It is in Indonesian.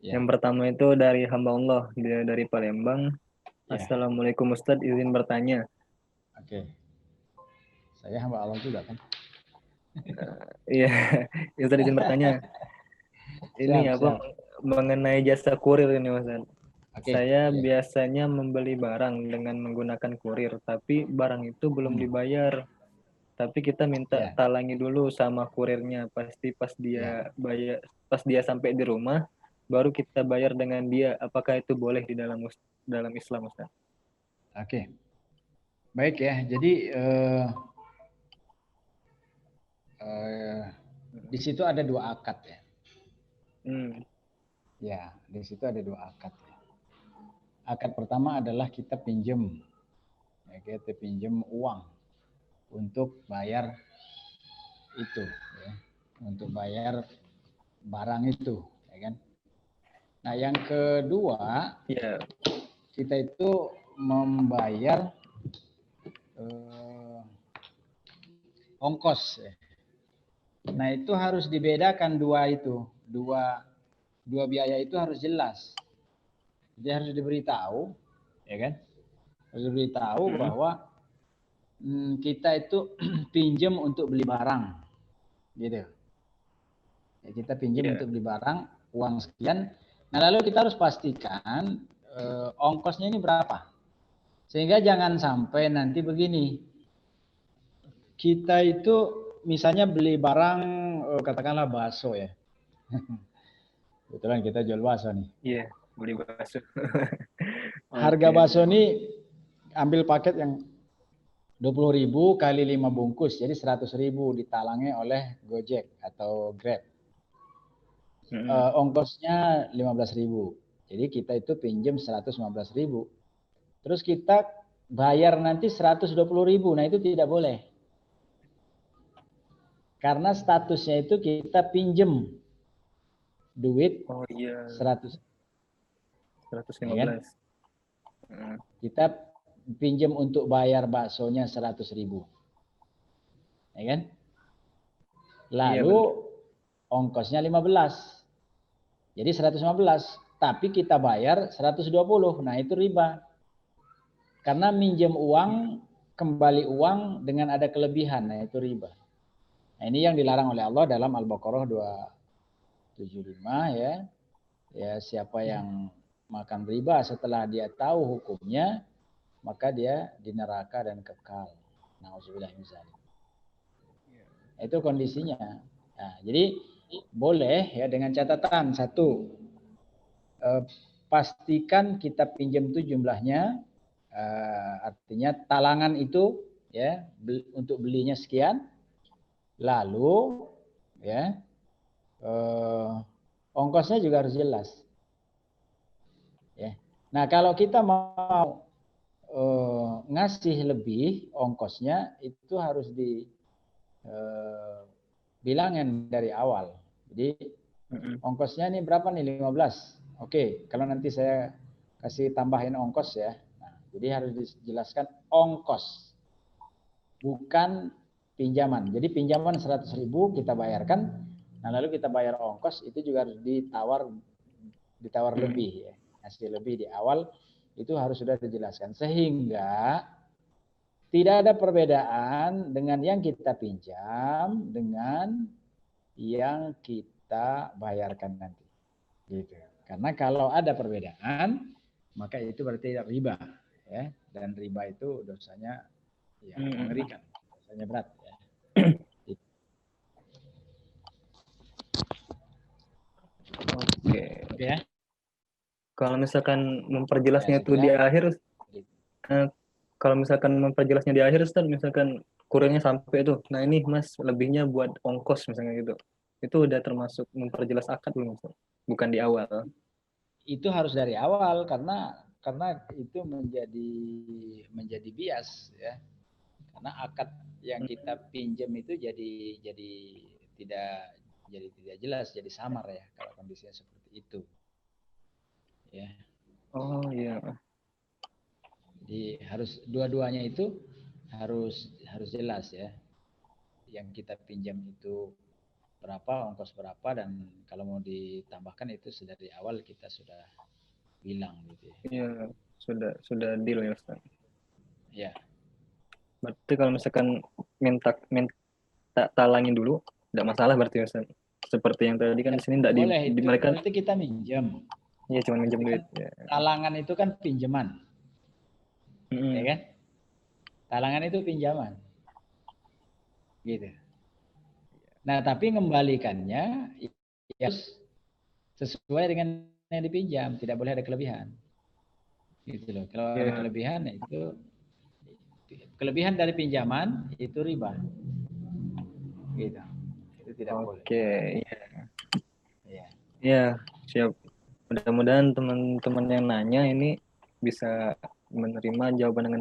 Yang Ya, pertama itu dari hamba Allah, dia dari Palembang. ya, Assalamualaikum Ustadz, izin bertanya. oke. Saya hamba Allah juga kan. Iya, Ustadz izin bertanya. Ini Siap, apa siap. mengenai jasa kurir ini Ustadz. Oke, Saya oke. biasanya membeli barang dengan menggunakan kurir, tapi barang itu belum Hmm, dibayar. Tapi kita minta ya, talangi dulu sama kurirnya. Pasti pas dia ya. bayar, pas dia sampai di rumah, baru kita bayar dengan dia. Apakah itu boleh di dalam Islam Ustaz? Oke, baik ya. Jadi eh, di situ ada dua akad ya. Hmm, Ya, di situ ada dua akad ya. Akad pertama adalah kita pinjam, ya, kita pinjam uang untuk bayar itu, ya, untuk bayar barang itu, ya kan. Nah, yang kedua ya, kita itu membayar eh, ongkos. Ya. Nah, itu harus dibedakan dua itu, dua biaya itu harus jelas. Jadi harus diberitahu, ya kan? Harus diberitahu hmm, bahwa kita itu pinjam untuk beli barang, gitu. Ya, kita pinjam ya, untuk beli barang uang sekian. Nah, lalu kita harus pastikan ongkosnya ini berapa. Sehingga jangan sampai nanti begini, kita itu misalnya beli barang katakanlah bakso ya. Kebetulan kita jual bakso nih. iya, beli bakso. Harga Oke, bakso ini ambil paket yang 20.000 kali 5 bungkus, jadi 100.000 ditalangi oleh Gojek atau Grab. hmm, Ongkosnya 15.000. Jadi kita itu pinjam 115.000. Terus kita bayar nanti 120.000. Nah, itu tidak boleh. Karena statusnya itu kita pinjam duit oh iya, 100, ya kan? 115. Hmm, Kita pinjam untuk bayar baksonya 100.000, ya kan? iya Lalu benar. ongkosnya 15. Jadi 115, tapi kita bayar 120. Nah, itu riba. Karena minjem uang, kembali uang dengan ada kelebihan, nah itu riba. Nah, ini yang dilarang oleh Allah dalam Al-Baqarah 275 ya. Ya, siapa yang makan riba setelah dia tahu hukumnya, maka dia di neraka dan kekal. Nauzubillah min dzalik. Itu kondisinya. Nah, jadi boleh ya dengan catatan satu, eh, pastikan kita pinjam itu jumlahnya, artinya talangan itu ya untuk belinya sekian, lalu ya eh, ongkosnya juga harus jelas ya. Nah, kalau kita mau ngasih lebih ongkosnya itu harus di bilangin dari awal. Jadi Hmm, ongkosnya ini berapa nih? 15. Oke, kalau nanti saya kasih tambahin ongkos ya. Nah, jadi harus dijelaskan ongkos, bukan pinjaman. Jadi pinjaman 100.000 kita bayarkan, nah lalu kita bayar ongkos itu juga harus ditawar hmm. lebih ya. Ngasih lebih di awal itu harus sudah dijelaskan sehingga tidak ada perbedaan dengan yang kita pinjam dengan yang kita bayarkan nanti. Gitu. Karena kalau ada perbedaan, maka itu berarti riba, ya. Dan riba itu dosanya ya Hmm. mengerikan, dosanya berat, ya. Gitu. Oke. Oke ya. Kalau misalkan Ya memperjelasnya saya itu kira di akhir, gitu. eh, kalau misalkan memperjelasnya di akhir, Ustaz, misalkan kurirnya sampai itu, nah ini Mas lebihnya buat ongkos misalnya gitu, itu udah termasuk memperjelas akad belum Ustaz? Bukan di awal. Itu harus dari awal karena itu menjadi bias ya. Karena akad yang kita Hmm. pinjam itu jadi tidak tidak jelas, jadi samar ya kalau kondisinya seperti itu. Ya. Oh iya. Jadi harus dua-duanya itu harus harus jelas ya. Yang kita pinjam itu berapa, ongkos berapa, dan kalau mau ditambahkan itu sudah dari awal kita sudah bilang gitu ya. Iya, sudah deal ya Ustaz. Ya, Berarti kalau misalkan minta talangin dulu, tidak masalah berarti Ustaz. Seperti yang tadi kan ya di sini tidak boleh, di itu mereka berarti kita minjem. ya cuma minjem Tapi kan duit ya. talangan itu kan pinjaman, ya Mm-mm. kan? Talangan itu pinjaman, gitu. Nah, tapi mengembalikannya ya sesuai dengan yang dipinjam, tidak boleh ada kelebihan. Gitu loh. Kalau ada Ya, kelebihan itu kelebihan dari pinjaman itu riba. Gitu. Itu tidak boleh. oke. Ya. Ya, siap. Mudah-mudahan teman-teman yang nanya ini bisa menerima jawaban dengan